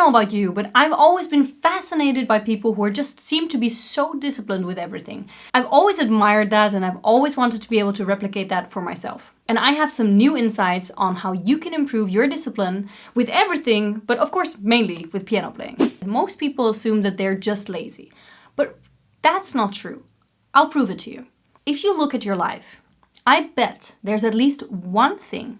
know about you, but I've always been fascinated by people who just seem to be so disciplined with everything. I've always admired that, and I've always wanted to be able to replicate that for myself. And I have some new insights on how you can improve your discipline with everything, but of course mainly with piano playing. Most people assume that they're just lazy, but that's not true. I'll prove it to you. If you look at your life, I bet there's at least one thing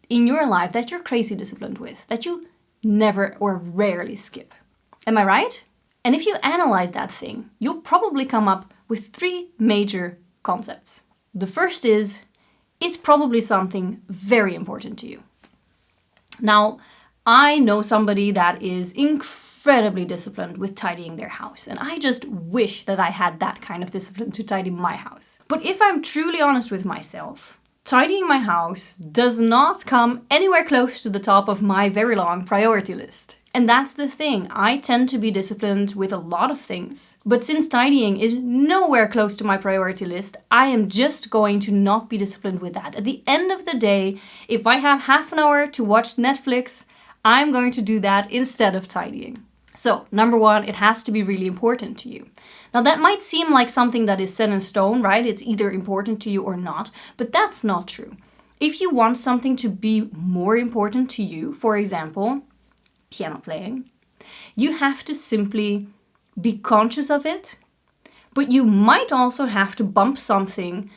in your life that you're crazy disciplined with, that you never or rarely skip. Am I right? And if you analyze that thing, you'll probably come up with 3 major concepts. The first is, it's probably something very important to you. Now, I know somebody that is incredibly disciplined with tidying their house, and I just wish that I had that kind of discipline to tidy my house. But if I'm truly honest with myself, tidying my house does not come anywhere close to the top of my very long priority list. And that's the thing, I tend to be disciplined with a lot of things. But since tidying is nowhere close to my priority list, I am just going to not be disciplined with that. At the end of the day, if I have half an hour to watch Netflix, I'm going to do that instead of tidying. So, number 1, it has to be really important to you. Now that might seem like something that is set in stone, right? It's either important to you or not, but that's not true. If you want something to be more important to you, for example, piano playing, you have to simply be conscious of it, but you might also have to bump something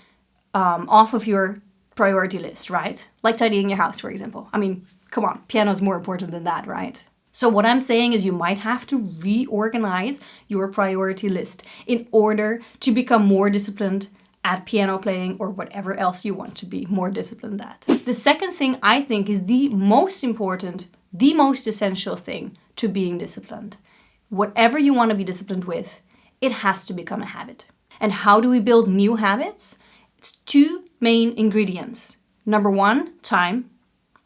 off of your priority list, right? Like tidying your house, for example. I mean, come on, piano is more important than that, right? So what I'm saying is you might have to reorganize your priority list in order to become more disciplined at piano playing or whatever else you want to be more disciplined at. The second thing I think is the most important, the most essential thing to being disciplined. Whatever you want to be disciplined with, it has to become a habit. And how do we build new habits? It's 2 main ingredients. Number 1, time.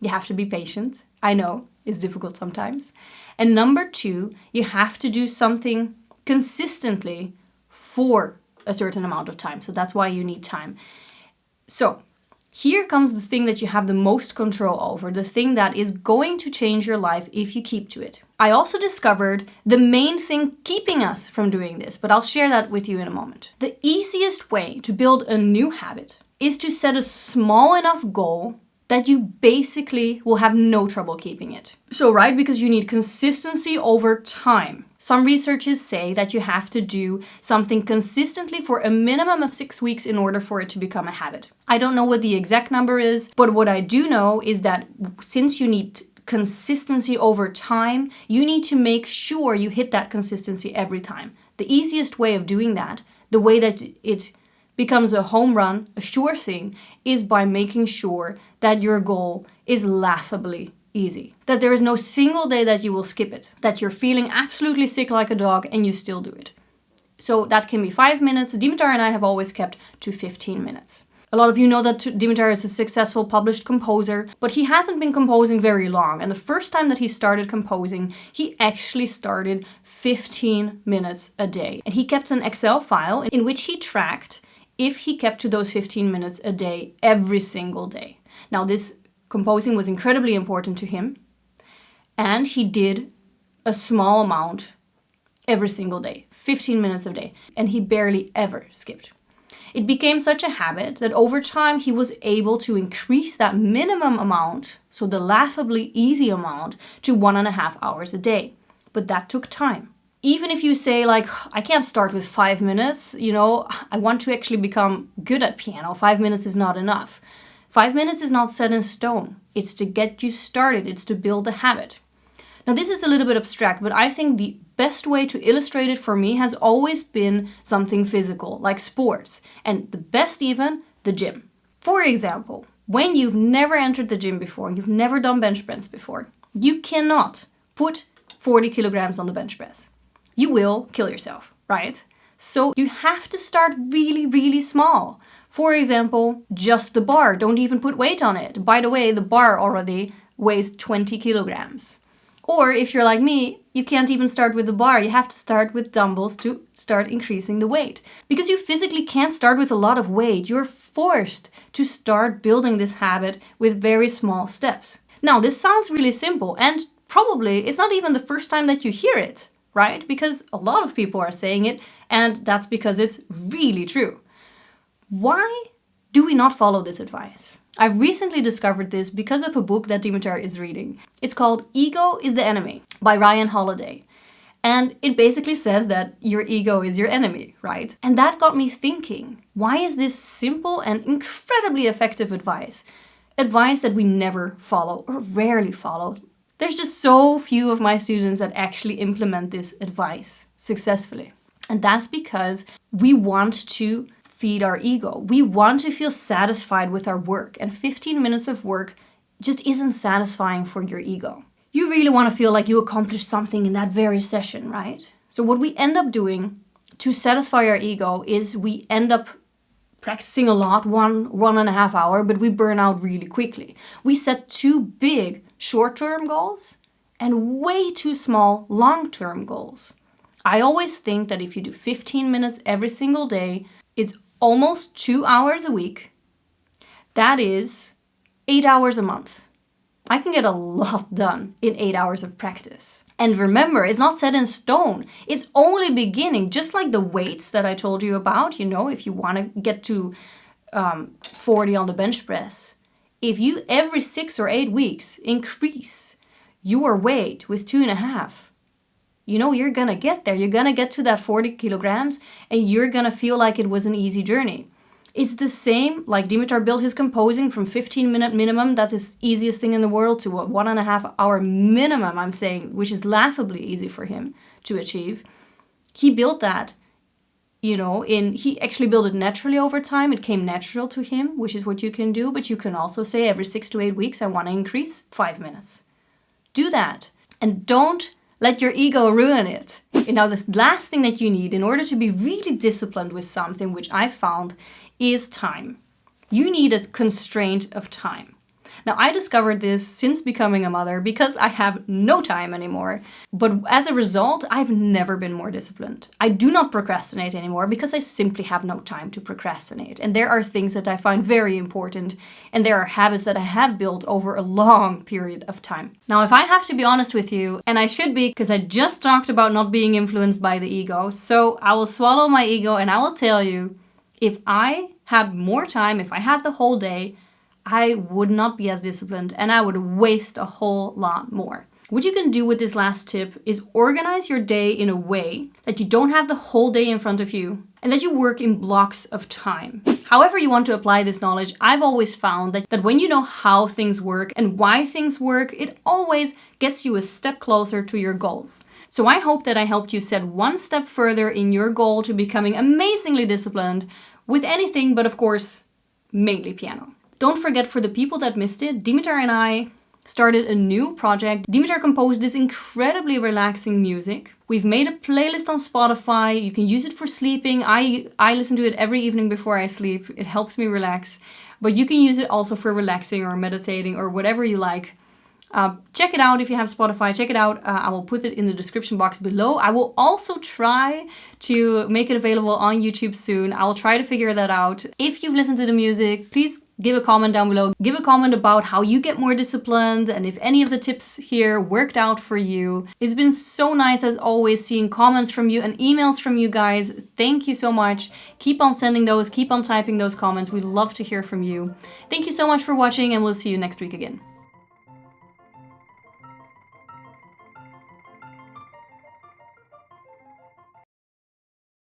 You have to be patient. I know. It's difficult sometimes. And number 2, you have to do something consistently for a certain amount of time. So that's why you need time. So here comes the thing that you have the most control over, the thing that is going to change your life if you keep to it. I also discovered the main thing keeping us from doing this, but I'll share that with you in a moment. The easiest way to build a new habit is to set a small enough goal that you basically will have no trouble keeping it. So, right, because you need consistency over time. Some researchers say that you have to do something consistently for a minimum of 6 weeks in order for it to become a habit. I don't know what the exact number is, but what I do know is that since you need consistency over time, you need to make sure you hit that consistency every time. The easiest way of doing that, the way that it becomes a home run, a sure thing, is by making sure that your goal is laughably easy. That there is no single day that you will skip it. That you're feeling absolutely sick like a dog and you still do it. So that can be 5 minutes. Dimitar and I have always kept to 15 minutes. A lot of you know that Dimitar is a successful published composer, but he hasn't been composing very long. And the first time that he started composing, he actually started 15 minutes a day. And he kept an Excel file in which he tracked if he kept to those 15 minutes a day every single day. Now, this composing was incredibly important to him, and he did a small amount every single day, 15 minutes a day, and he barely ever skipped. It became such a habit that over time he was able to increase that minimum amount, so the laughably easy amount, to 1.5 hours a day. But that took time. Even if you say, like, I can't start with 5 minutes, I want to actually become good at piano, 5 minutes is not enough. 5 minutes is not set in stone. It's to get you started. It's to build a habit. Now, this is a little bit abstract, but I think the best way to illustrate it for me has always been something physical, like sports, and the best even, the gym. For example, when you've never entered the gym before, you've never done bench press before, you cannot put 40 kilograms on the bench press. You will kill yourself, right? So you have to start really, really small. For example, just the bar. Don't even put weight on it. By the way, the bar already weighs 20 kilograms. Or if you're like me, you can't even start with the bar. You have to start with dumbbells to start increasing the weight. Because you physically can't start with a lot of weight. You're forced to start building this habit with very small steps. Now, this sounds really simple and probably it's not even the first time that you hear it, right? Because a lot of people are saying it, and that's because it's really true. Why do we not follow this advice? I recently discovered this because of a book that Dimitar is reading. It's called Ego is the Enemy by Ryan Holiday. And it basically says that your ego is your enemy, right? And that got me thinking, why is this simple and incredibly effective advice that we never follow or rarely follow? There's just so few of my students that actually implement this advice successfully. And that's because we want to feed our ego. We want to feel satisfied with our work, and 15 minutes of work just isn't satisfying for your ego. You really want to feel like you accomplished something in that very session, right? So what we end up doing to satisfy our ego is we end up practicing a lot, 1.5 hours, but we burn out really quickly. We set too big short-term goals and way too small long-term goals. I always think that if you do 15 minutes every single day, it's almost 2 hours a week. That is 8 hours a month. I can get a lot done in 8 hours of practice. And remember, it's not set in stone. It's only beginning, just like the weights that I told you about. You know, if you want to get to 40 on the bench press, if you every 6 or 8 weeks increase your weight with 2.5, you know, you're gonna get there. You're gonna get to that 40 kilograms and you're gonna feel like it was an easy journey. It's the same, like Dimitar built his composing from 15-minute minimum, that's his easiest thing in the world, to a 1.5 hour minimum, I'm saying, which is laughably easy for him to achieve. He built that, you know, he actually built it naturally over time. It came natural to him, which is what you can do, but you can also say every 6 to 8 weeks, I want to increase 5 minutes. Do that. And don't let your ego ruin it. And now the last thing that you need in order to be really disciplined with something, which I found, is time. You need a constraint of time. Now, I discovered this since becoming a mother because I have no time anymore. But as a result, I've never been more disciplined. I do not procrastinate anymore because I simply have no time to procrastinate. And there are things that I find very important, and there are habits that I have built over a long period of time. Now, if I have to be honest with you, and I should be because I just talked about not being influenced by the ego, so I will swallow my ego and I will tell you, if I had more time, if I had the whole day, I would not be as disciplined and I would waste a whole lot more. What you can do with this last tip is organize your day in a way that you don't have the whole day in front of you and that you work in blocks of time. However you want to apply this knowledge, I've always found that when you know how things work and why things work, it always gets you a step closer to your goals. So I hope that I helped you set one step further in your goal to becoming amazingly disciplined with anything, but of course, mainly piano. Don't forget, for the people that missed it, Dimitar and I started a new project. Dimitar composed this incredibly relaxing music. We've made a playlist on Spotify. You can use it for sleeping. I listen to it every evening before I sleep. It helps me relax. But you can use it also for relaxing or meditating or whatever you like. Check it out if you have Spotify. Check it out. I will put it in the description box below. I will also try to make it available on YouTube soon. I will try to figure that out. If you've listened to the music, please give a comment down below. Give a comment about how you get more disciplined and if any of the tips here worked out for you. It's been so nice as always seeing comments from you and emails from you guys. Thank you so much. Keep on sending those, keep on typing those comments. We love to hear from you. Thank you so much for watching and we'll see you next week again.